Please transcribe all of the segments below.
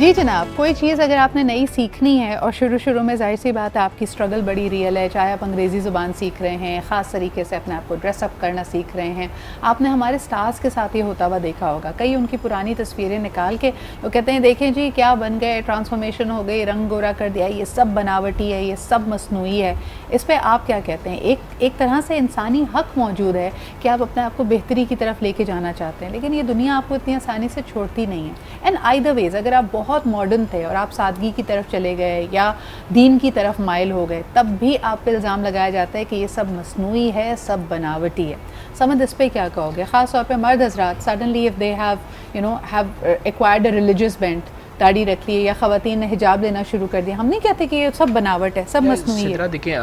جی جناب, کوئی چیز اگر آپ نے نئی سیکھنی ہے اور شروع میں ظاہر سی بات ہے آپ کی اسٹرگل بڑی ریئل ہے, چاہے آپ انگریزی زبان سیکھ رہے ہیں, خاص طریقے سے اپنے آپ کو ڈریس اپ کرنا سیکھ رہے ہیں. آپ نے ہمارے سٹارز کے ساتھ یہ ہوتا ہوا دیکھا ہوگا, کئی ان کی پرانی تصویریں نکال کے وہ کہتے ہیں دیکھیں جی کیا بن گئے, ٹرانسفارمیشن ہو گئی, رنگ گورا کر دیا, یہ سب بناوٹی ہے, یہ سب مصنوعی ہے. اس پہ آپ کیا کہتے ہیں؟ ایک طرح سے انسانی حق موجود ہے کہ آپ اپنے آپ کو بہتری کی طرف لے کے جانا چاہتے ہیں, لیکن یہ دنیا آپ کو اتنی آسانی سے چھوڑتی نہیں ہے. اینڈ آئدر ویز, اگر آپ بہت ماڈرن تھے اور آپ سادگی کی طرف چلے گئے یا دین کی طرف مائل ہو گئے, تب بھی آپ پہ الزام لگایا جاتا ہے کہ یہ سب مصنوعی ہے, سب بناوٹی ہے. سمجھ اس پہ کیا کہو گے, خاص طور پہ مرد حضرات suddenly if they have acquired a religious bent, داڑھی رکھ لی, یا خواتین نے حجاب لینا شروع کر دیا, ہم نہیں کہتے کہ یہ سب بناوٹ ہے, سب مصنوعی ہے. دیکھیں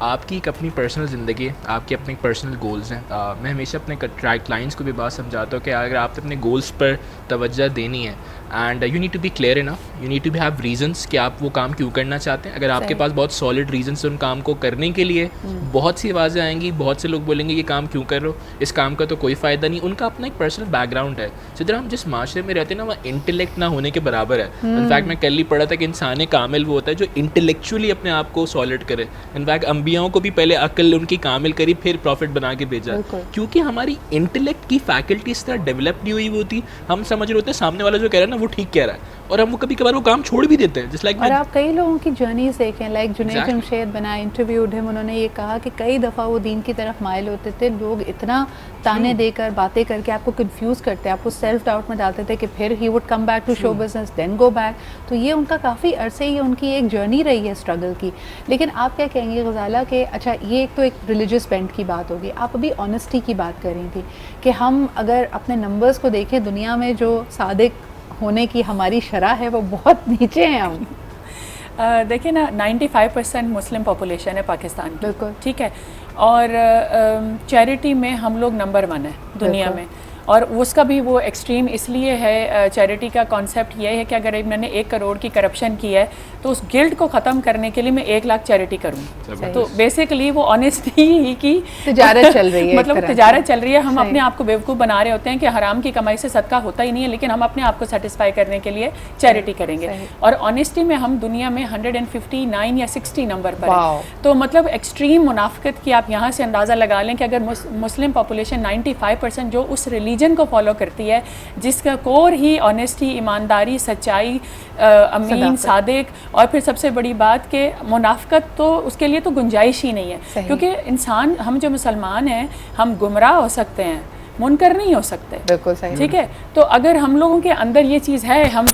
آپ کی ایک اپنی پرسنل زندگی ہے, آپ کے اپنے پرسنل گولز ہیں. میں ہمیشہ اپنے کلائنٹس کو بھی بات سمجھاتا ہوں کہ اگر آپ اپنے گولز پر توجہ دینی ہے, and you need to be clear enough, you need to be have reasons کہ آپ وہ کام کیوں کرنا چاہتے ہیں. اگر آپ کے پاس بہت سالڈ ریزنس ہیں ان کام کو کرنے کے لیے, بہت سی آوازیں آئیں گی, بہت سے لوگ بولیں گے یہ کام کیوں کر رہے ہو, اس کام کا تو کوئی فائدہ نہیں. ان کا اپنا ایک پرسنل بیک گراؤنڈ ہے. جدھر ہم جس معاشرے میں رہتے ہیں نا, وہ انٹلیکٹ نہ ہونے کے برابر ہے. انفیکٹ میں کل ہی پڑھا تھا کہ انسان کامل وہ ہوتا ہے جو انٹلیکچولی اپنے آپ کو سالڈ کرے. انفیکٹ انبیاؤں کو بھی پہلے عقل ان کی کامل کری, پھر پروفٹ بنا کے بھیجا, کیونکہ ہماری انٹلیکٹ کی فیکلٹی اس طرح ڈیولپ نہیں ہوئی ہوتی. ہم سمجھ رہے ہوتے ہیں سامنے والا جو کہہ رہا ہے نا وہ ٹھیک کہہ رہا ہے, اور ہم وہ کبھی کبھار وہ کام چھوڑ بھی دیتے ہیں. اور آپ کئی لوگوں کی جرنیز دیکھیں, لائک جنید جمشید بنا, انٹرویوڈ ہم, انہوں نے یہ کہا کہ کئی دفعہ وہ دین کی طرف مائل ہوتے تھے, لوگ اتنا تانے دے کر باتیں کر کے آپ کو کنفیوز کرتے, آپ کو سیلف ڈاؤٹ میں ڈالتے تھے کہ پھر he would come back to show business then go back. تو یہ ان کا کافی عرصے ہی ان کی ایک جرنی رہی ہے اسٹرگل کی. لیکن آپ کیا کہیں گے غزالہ کہ اچھا یہ ایک تو ایک ریلیجیس بینٹ کی بات ہوگی, آپ ابھی آنیسٹی کی بات کر رہی تھی کہ ہم اگر اپنے نمبرز کو دیکھیں, دنیا میں جو صادق ہونے کی ہماری شرح ہے وہ بہت نیچے ہیں. ہم دیکھیں نا 95% مسلم پاپولیشن ہے پاکستان کی, بالکل ٹھیک ہے, اور چیریٹی میں ہم لوگ نمبر 1 ہے دنیا میں. اور اس کا بھی وہ ایکسٹریم اس لیے ہے, چیریٹی کا کانسیپٹ یہ ہے کہ اگر میں نے 1 کروڑ کی کرپشن کی ہے تو اس گلٹ کو ختم کرنے کے لیے میں 1 لاکھ چیریٹی کروں. تو بیسیکلی وہ آنیسٹی ہی کی تجارت چل رہی ہے, مطلب تجارت چل رہی ہے. ہم اپنے آپ کو بیوقوف بنا رہے ہوتے ہیں کہ حرام کی کمائی سے صدقہ ہوتا ہی نہیں ہے, لیکن ہم اپنے آپ کو سیٹسفائی کرنے کے لیے چیریٹی کریں گے. اور آنیسٹی میں ہم دنیا میں 159 یا 60 نمبر پر ہیں. تو مطلب ایکسٹریم منافقت کی آپ یہاں سے اندازہ لگا لیں کہ اگر مسلم پاپولیشن 95% جو اس ریلیجن کو فالو کرتی ہے, جس کا کور ہی آنیسٹی, ایمانداری, سچائی, امین, صادق, اور پھر سب سے بڑی بات کہ منافقت, تو اس کے لیے تو گنجائش ہی نہیں ہے. کیونکہ انسان, ہم جو مسلمان ہیں, ہم گمراہ ہو سکتے ہیں, منکر نہیں ہو سکتے. بالکل صحیح, ٹھیک ہے. تو اگر ہم لوگوں کے اندر یہ چیز ہے, ہم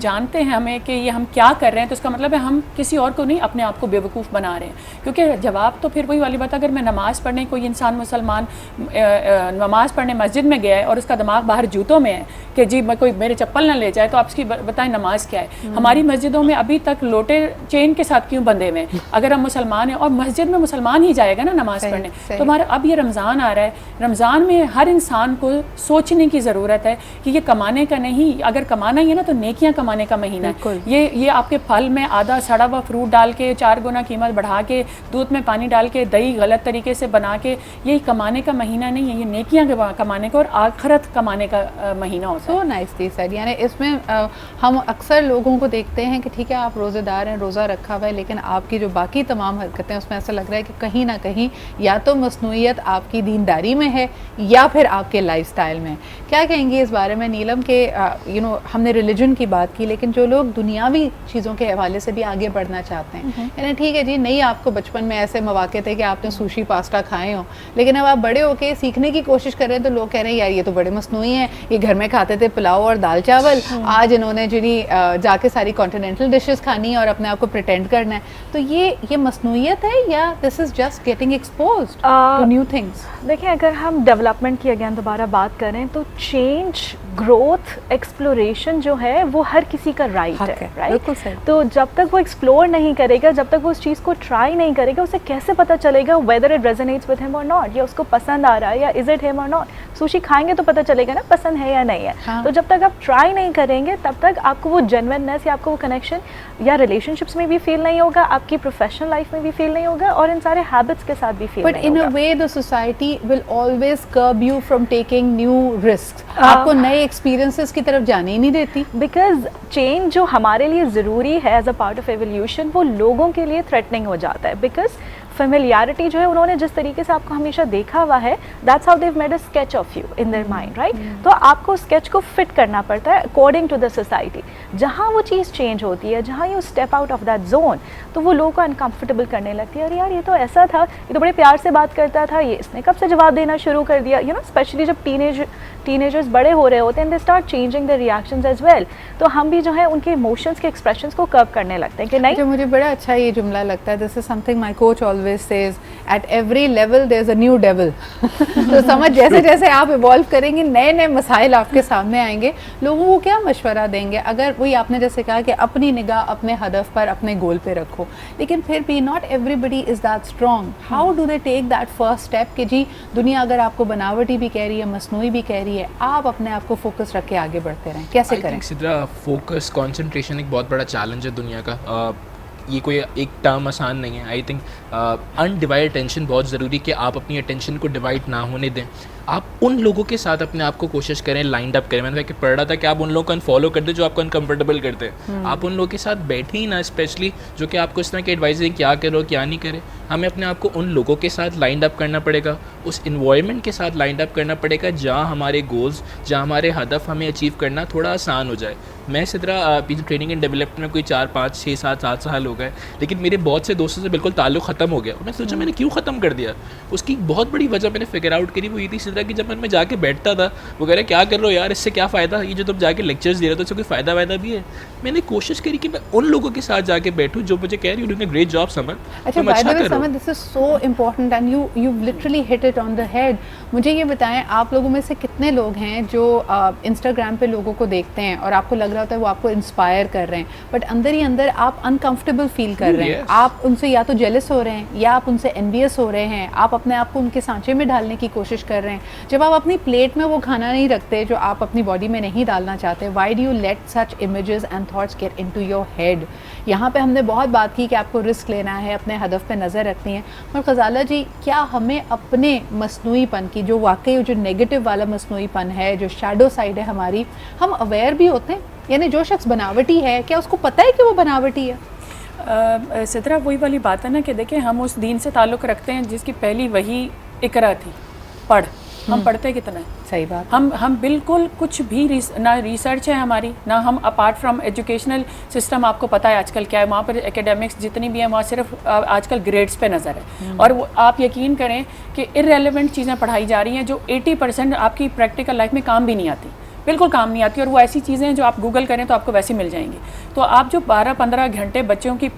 جانتے ہیں ہمیں کہ یہ ہم کیا کر رہے ہیں, تو اس کا مطلب ہے ہم کسی اور کو نہیں, اپنے آپ کو بیوقوف بنا رہے ہیں. کیونکہ جواب تو پھر وہی والی بات, اگر میں نماز پڑھنے, کوئی انسان مسلمان نماز پڑھنے مسجد میں گیا ہے اور اس کا دماغ باہر جوتوں میں ہے کہ جی میں کوئی میرے چپل نہ لے جائے, تو آپ اس کی بتائیں نماز کیا ہے. ہماری مسجدوں میں ابھی تک لوٹے چین کے ساتھ کیوں بندھے ہوئے ہیں اگر ہم مسلمان ہیں, اور مسجد میں مسلمان ہی جائے گا نا نماز پڑھنے. تو ہمارا اب یہ رمضان آ رہا ہے, رمضان میں ہر انسان کو سوچنے کی ضرورت ہے کہ یہ کمانے کا نہیں, اگر کمانا ہی ہے نا تو نیکیاں کمانے کا مہینہ ہے. یہ آپ کے پھل میں آدھا سڑا ہوا فروٹ ڈال کے 4 گنا قیمت بڑھا کے, دودھ میں پانی ڈال کے, دہی غلط طریقے سے بنا کے, یہ کمانے کا مہینہ نہیں ہے, یہ نیکیاں کمانے کا اور آخرت کمانے کا مہینہ ہوتا ہے. سو نائسلی سر, یعنی اس میں ہم اکثر لوگوں کو دیکھتے ہیں کہ ٹھیک ہے آپ روزے دار ہیں, روزہ رکھا ہوا ہے, لیکن آپ کی جو باقی تمام حرکتیں اس میں ایسا لگ رہا ہے کہ کہیں نہ کہیں یا تو مصنوعیت آپ کی دینداری میں ہے یا پھر آپ کے لائف سٹائل میں. کیا کہیں گے اس بارے میں نیلم کہ ہم نے ریلیجن کی بات کی, لیکن جو لوگ دنیاوی چیزوں کے حوالے سے بھی آگے بڑھنا چاہتے ہیں, یعنی ٹھیک ہے جی نہیں آپ کو بچپن میں ایسے مواقع تھے کہ آپ نے سوشی پاستا کھائے ہوں, لیکن اب آپ بڑے ہو کے سیکھنے کی کوشش کر رہے ہیں, تو لوگ کہہ رہے ہیں یار یہ تو بڑے مصنوعی ہیں, یہ گھر میں کھاتے تھے پلاؤ اور دال چاول, آج انہوں نے جا کے ساری کانٹیننٹل ڈشز کھانی ہے اور اپنے آپ کو پریٹینڈ کرنا ہے. تو یہ مصنوعیت ہے یا this is just getting exposed to new things? دیکھیں اگر ہم ڈیولپمنٹ کی اگین دوبارہ بات کریں تو چینج, گروتھ, ایکسپلوریشن جو ہے وہ ہر کسی کا رائٹ ہے, رائٹ. تو جب تک وہ ایکسپلور نہیں کرے گا, جب تک وہ اس چیز کو ٹرائی نہیں کرے گا, اسے کیسے پتہ چلے گا ویدر اٹ ریزونیٹس ود ہم اور ناٹ, یا اس کو پسند آ رہا ہے یا از اٹ ہم اور ناٹ. سوشی کھائیں گے تو پتہ چلے گا نا پسند ہے یا نہیں ہے. تو جب تک آپ ٹرائی نہیں کریں گے تب تک آپ کو وہ جینوئننیس یا آپ کو وہ کنیکشن یا ریلیشن شپس میں بھی فیل نہیں ہوگا, آپ کی پروفیشنل لائف میں بھی فیل نہیں ہوگا, اور ان سارے ہیبٹس کے ساتھ بھی فیل نہیں ہوگا. But in a way the society will always curb you from taking new risk. آپ کو نئے ایکسپیرینسز کی طرف جانے ہی نہیں دیتی, بیکاز چینج جو ہمارے لیے ضروری ہے as a part of evolution وہ لوگوں کے لیے تھریٹننگ ہو جاتا ہے. بیکاز فیملیارٹی جو ہے انہوں نے جس طریقے سے آپ کو ہمیشہ دیکھا ہوا ہے, that's how they made a sketch of you in their mind, right. تو آپ کو اسکیچ کو فٹ کرنا پڑتا ہے اکارڈنگ ٹو دا سوسائٹی. جہاں وہ چیز چینج ہوتی ہے, جہاں you step out of that zone, تو وہ لوگوں کو انکمفرٹیبل کرنے لگتی ہے. ارے یار یہ تو ایسا تھا, یہ تو بڑے پیار سے بات کرتا تھا, یہ اس نے کب سے جواب دینا شروع کر دیا, یو نو اسپیشلی جب ٹینیجرز بڑے ہو رہے ہوتے ہیں, they start changing their reactions as well. تو ہم بھی جو ہے ان کے ایموشنس کے ایکسپریشنس کو کرب کرنے لگتے ہیں کہ نہیں. مجھے بڑا اچھا یہ جملہ لگتا ہے, this is something my coach always says, at every level there is a new devil. تو سمجھ جیسے جیسے آپ ایوالو کریں گے نئے نئے مسائل آپ کے سامنے آئیں گے, لوگوں کو کیا مشورہ دیں گے. اگر وہی آپ نے جیسے کہا کہ اپنی نگاہ اپنے ہدف پر اپنے گول پہ رکھو, لیکن پھر بھی not everybody is that strong. How do they take that first step کہ جی دنیا اگر آپ کو بناوٹی بھی کہہ رہی ہے, مصنوعی بھی کہہ رہی ہے, آپ اپنے آپ کو فوکس رکھ کے آگے بڑھتے رہیں, کیسے کریں؟ سدرا فوکس کانسنٹریشن ایک بہت بڑا چیلنج ہے دنیا کا. یہ کوئی ایک ٹرم آسان نہیں ہے. آئی تھنک انڈیوائڈ اٹینشن بہت ضروری کہ آپ اپنی اٹینشن کو ڈیوائڈ نہ ہونے دیں. آپ ان لوگوں کے ساتھ اپنے آپ کو کوشش کریں لائنڈ اپ کریں. میں نے کہ پڑھ رہا تھا کہ آپ ان لوگوں کو انفالو کر دیں جو آپ کو انکمفرٹیبل کرتے ہیں. آپ ان لوگوں کے ساتھ بیٹھیں ہی نہ, اسپیشلی جو کہ آپ کو اس طرح کی ایڈوائز دیں کیا کرو کیا نہیں کرے. ہمیں اپنے آپ کو ان لوگوں کے ساتھ لائنڈ اپ کرنا پڑے گا, اس انوائرمنٹ کے ساتھ لائنڈ اپ کرنا پڑے گا جہاں ہمارے گولز, جہاں ہمارے ہدف ہمیں اچیو کرنا تھوڑا آسان ہو جائے. میں سدرا ٹریننگ اینڈ ڈیولپمنٹ میں کوئی 4 5 6 7 8 سال ہو گئے, لیکن میرے بہت سے دوستوں سے بالکل تعلق ختم ہو گیا. اور میں سوچا میں نے کیوں ختم کر دیا. اس کی بہت بڑی وجہ میں نے فگر آؤٹ کری, وہ یہ تھی سدرا کہ جب میں جا کے بیٹھتا تھا وہ کہہ رہے کیا کر رہے ہو یار, اس سے کیا فائدہ, یہ جو تم جا کے لیکچرز دے رہے ہو اس سے کوئی فائدہ وائدہ بھی ہے. میں نے کوشش کری کہ میں ان لوگوں کے ساتھ جا کے بیٹھوں جو مجھے کہہ رہی ہوں doing a great job Samar. اچھا by the way Samar, this is so important and you literally hit it on the head. مجھے یہ بتائیں آپ لوگوں میں سے کتنے لوگ ہیں جو انسٹاگرام پہ لوگوں کو دیکھتے ہیں اور آپ کو لگ رہا ہوتا ہے وہ آپ کو انسپائر کر رہے ہیں, بٹ اندر ہی اندر آپ انکمفرٹیبل فیل کر رہے ہیں, آپ ان سے یا تو جیلس ہو رہے ہیں یا آپ ان سے انویس ہو رہے ہیں, آپ اپنے آپ کو ان کے سانچے میں ڈالنے کی کوشش کر رہے ہیں. جب آپ اپنی پلیٹ میں وہ کھانا نہیں رکھتے جو آپ اپنی باڈی میں نہیں ڈالنا چاہتے, why do you let such images and thoughts get into your head. یہاں پہ ہم نے بہت بات کی کہ آپ کو رسک لینا ہے, اپنے ہدف پہ نظر رکھنی ہے, اور غزالہ جی کیا ہمیں اپنے مصنوعی پن کی جو واقعی جو نیگیٹو والا مصنوعی پن ہے, جو شیڈو سائڈ ہے ہماری, ہم اویئر بھی ہوتے ہیں؟ یعنی جو شخص بناوٹی ہے کیا اس کو پتہ ہے کہ وہ بناوٹی ہے؟ سدرا وہی والی بات ہے نا کہ دیکھیں ہم اس دین سے تعلق رکھتے ہیں جس کی پہلی وہی اقرا تھی, پڑھ. ہم پڑھتے کتنا ہے؟ صحیح بات. ہم بالکل کچھ بھی نہ ریسرچ ہے ہماری, نہ ہم اپارٹ فرام ایجوکیشنل سسٹم, آپ کو پتہ ہے آج کل کیا ہے وہاں پر اکیڈمکس جتنی بھی ہیں وہاں صرف آج کل گریڈس پہ نظر ہے. اور آپ یقین کریں کہ ارریلیونٹ چیزیں پڑھائی جا رہی ہیں جو 80% آپ کی پریکٹیکل لائف میں کام بھی نہیں آتی, بالکل کام نہیں آتی, اور وہ ایسی چیزیں ہیں جو آپ گوگل کریں تو آپ کو ویسے مل جائیں گی. تو آپ جو 12-15 گھنٹے بچوں کی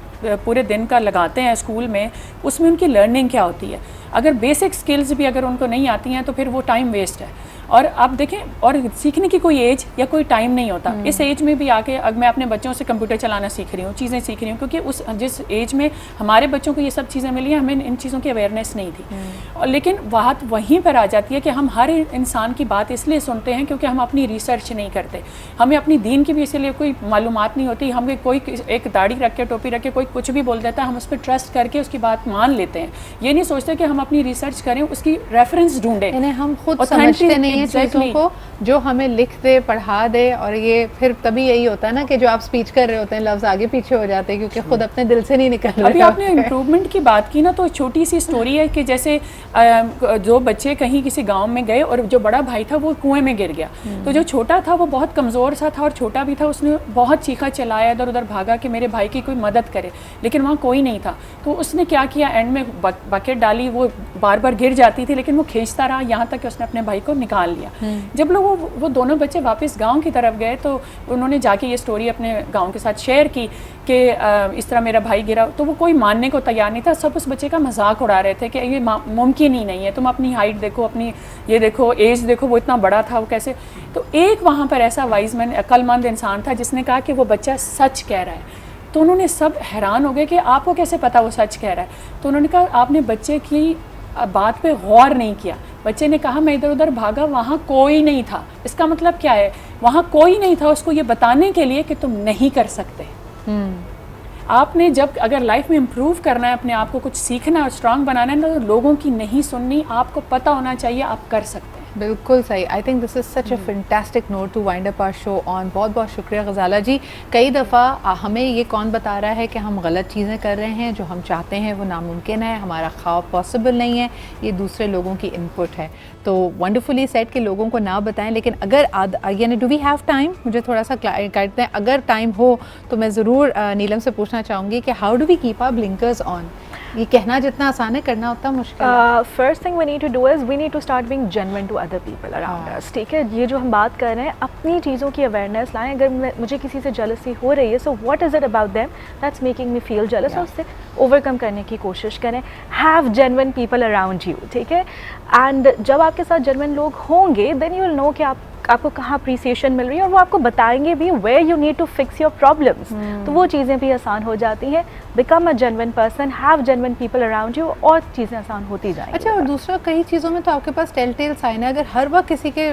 پورے دن کا لگاتے ہیں اسکول میں, اس میں ان کی لرننگ کیا ہوتی ہے؟ اگر بیسک سکلز بھی اگر ان کو نہیں آتی ہیں تو پھر وہ ٹائم ویسٹ ہے. اور آپ دیکھیں, اور سیکھنے کی کوئی ایج یا کوئی ٹائم نہیں ہوتا. اس ایج میں بھی آ کے میں اپنے بچوں سے کمپیوٹر چلانا سیکھ رہی ہوں, چیزیں سیکھ رہی ہوں, کیونکہ جس ایج میں ہمارے بچوں کو یہ سب چیزیں ملی ہیں ہمیں ان چیزوں کی اویئرنیس نہیں تھی. اور لیکن بات وہیں پر آ جاتی ہے کہ ہم ہر انسان کی بات اس لیے سنتے ہیں کیونکہ ہم اپنی ریسرچ نہیں کرتے, ہمیں اپنی دین کی بھی اسی لیے کوئی معلومات نہیں ہوتی. ہمیں کوئی ایک داڑھی رکھ کے ٹوپی رکھ کے کوئی کچھ بھی بول دیتا ہے, ہم اس پہ ٹرسٹ کر کے اس کی بات مان لیتے ہیں. یہ نہیں سوچتے کہ ہم اپنی ریسرچ کریں, اس کی ریفرنس ڈھونڈیں. یعنی ہم خود سمجھتے نہیں ہیں چیزوں کو جو ہمیں لکھ دے, پڑھا دے, اور یہ پھر تبھی یہی ہوتا ہے نا کہ جو آپ اسپیچ کر رہے ہوتے ہیں لفظ آگے پیچھے ہو جاتے ہیں کیونکہ خود اپنے دل سے نہیں نکل رہے. ابھی آپ نے امپروومنٹ کی بات کی نا, تو چھوٹی سی اسٹوری ہے کہ جیسے دو بچے کہیں کسی گاؤں میں گئے اور جو بڑا بھائی تھا وہ کنویں میں گر گیا. تو جو چھوٹا تھا وہ بہت کمزور سا تھا اور چھوٹا بھی تھا, اس نے بہت چیخا چلایا, ادھر ادھر بھاگا کہ میرے بھائی کی کوئی مدد کرے, لیکن وہاں کوئی نہیں تھا. تو اس نے کیا کیا, اینڈ میں بکیٹ ڈالی, وہ بار بار گر جاتی تھی لیکن وہ کھینچتا رہا یہاں تک کہ اس نے اپنے بھائی کو نکال لیا. جب لوگ وہ دونوں بچے واپس گاؤں کی طرف گئے تو انہوں نے جا کے یہ اسٹوری اپنے گاؤں کے ساتھ شیئر کی کہ اس طرح میرا بھائی گرا. تو وہ کوئی ماننے کو تیار نہیں تھا, سب اس بچے کا مذاق اڑا رہے تھے کہ یہ ممکن ہی نہیں ہے, تم اپنی ہائٹ دیکھو, اپنی یہ دیکھو, ایج دیکھو, وہ اتنا بڑا تھا, وہ کیسے. تو ایک وہاں پر ایسا وائز مین عقل مند انسان تھا جس نے کہا کہ وہ بچہ سچ کہہ رہا ہے. تو انہوں نے سب حیران ہو گئے کہ آپ کو کیسے پتا وہ سچ کہہ رہا ہے. تو انہوں نے کہا آپ نے بچے کی بات پہ غور نہیں کیا, بچے نے کہا میں ادھر ادھر بھاگا, وہاں کوئی نہیں تھا. اس کا مطلب کیا ہے, وہاں کوئی نہیں تھا اس کو یہ بتانے کے لیے کہ تم نہیں کر سکتے. آپ نے جب اگر لائف میں امپروو کرنا ہے, اپنے آپ کو کچھ سیکھنا اور اسٹرانگ بنانا ہے, تو لوگوں کی نہیں سننی, آپ کو پتہ ہونا چاہیے آپ کر سکتے ہیں. بالکل صحیح. I think this is such a fantastic note to wind up our show on. بہت بہت شکریہ غزالہ جی. کئی دفعہ ہمیں یہ کون بتا رہا ہے کہ ہم غلط چیزیں کر رہے ہیں, جو ہم چاہتے ہیں وہ ناممکن ہے, ہمارا خواب پاسبل نہیں ہے, یہ دوسرے لوگوں کی ان پٹ ہے. تو ونڈرفلی سیٹ کہ لوگوں کو نہ بتائیں, لیکن اگر یعنی ڈو وی ہیو ٹائم, مجھے تھوڑا سا گائڈ دیں اگر ٹائم ہو تو میں ضرور نیلم سے پوچھنا چاہوں گی کہ how do we keep our blinkers on. یہ کہنا جتنا آسان ہے, کرنا اتنا مشکل ہے. First thing we need to do is we need to start being genuine to other people around us. ٹھیک ہے, یہ جو ہم بات کر رہے ہیں اپنی چیزوں کی اویئرنیس لائیں. اگر مجھے کسی سے جیلسی ہو رہی ہے, so what is it about them that's making me feel jealous, اور اس سے اوور کم کرنے کی کوشش کریں. Have genuine people around you. ٹھیک ہے, اینڈ جب آپ کے ساتھ جینوئن لوگ ہوں گے دین یو ول نو کہ آپ کو کہاں اپریسیشن مل رہی ہے, اور وہ آپ کو بتائیں گے بھی where you need to fix your problems. تو وہ چیزیں بھی آسان ہو جاتی ہیں. Become a genuine person, have genuine people around you, اور چیزیں آسان ہوتی جائیں گی. اچھا, اور دوسرا کئی چیزوں میں تو آپ کے پاس ٹیل ٹیل سائن ہے. اگر ہر وقت کسی کے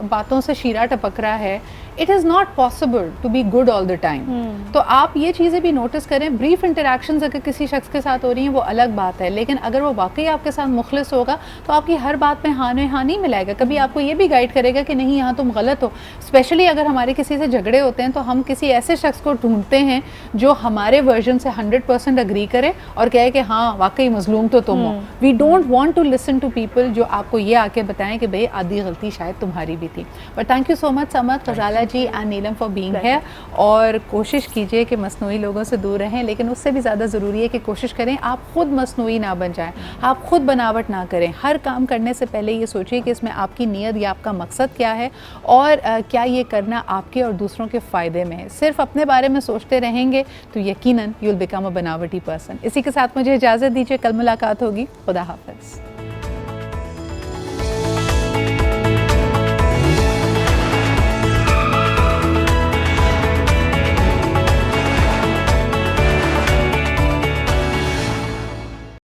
باتوں سے شیرہ ٹپک رہا ہے, it is not possible to be good all the time. تو آپ یہ چیزیں بھی نوٹس کریں. بریف انٹریکشنز اگر کسی شخص کے ساتھ ہو رہی ہیں وہ الگ بات ہے, لیکن اگر وہ واقعی آپ کے ساتھ مخلص ہوگا تو آپ کی ہر بات میں ہاں میں ہاں نہیں ملائے گا. کبھی آپ کو یہ بھی گائیڈ کرے گا کہ نہیں یہاں تم غلط ہو. اسپیشلی اگر ہمارے کسی سے جھگڑے ہوتے ہیں تو ہم کسی ایسے شخص کو ڈھونڈتے ہیں جو ہمارے ورژن سے 100% اگری کرے اور کہے کہ ہاں واقعی مظلوم تو تم ہو. We don't want to listen to people جو آپ کو یہ آ کے بتائیں کہ بھئی آدھی غلطی شاید تمہاری بھی تھی. But thank you so much Smit, Ghazala ji and Neelam for being here. اور کوشش کیجئے کہ مصنوعی لوگوں سے دور رہیں, لیکن اس سے بھی زیادہ ضروری ہے کہ کوشش کریں آپ خود مصنوعی نہ بن جائیں, آپ خود بناوٹ نہ کریں. ہر کام کرنے سے پہلے یہ سوچیے کہ اس میں آپ کی نیت یا آپ کا مقصد کیا ہے, اور کیا یہ کرنا آپ کے اور دوسروں کے فائدے میں ہے. صرف اپنے بارے میں سوچتے رہیں گے تو یقیناً یو ول بیکم اے بناوٹی پرسن. اسی کے ساتھ مجھے اجازت دیجیے, کل ملاقات ہوگی. خدا حافظ.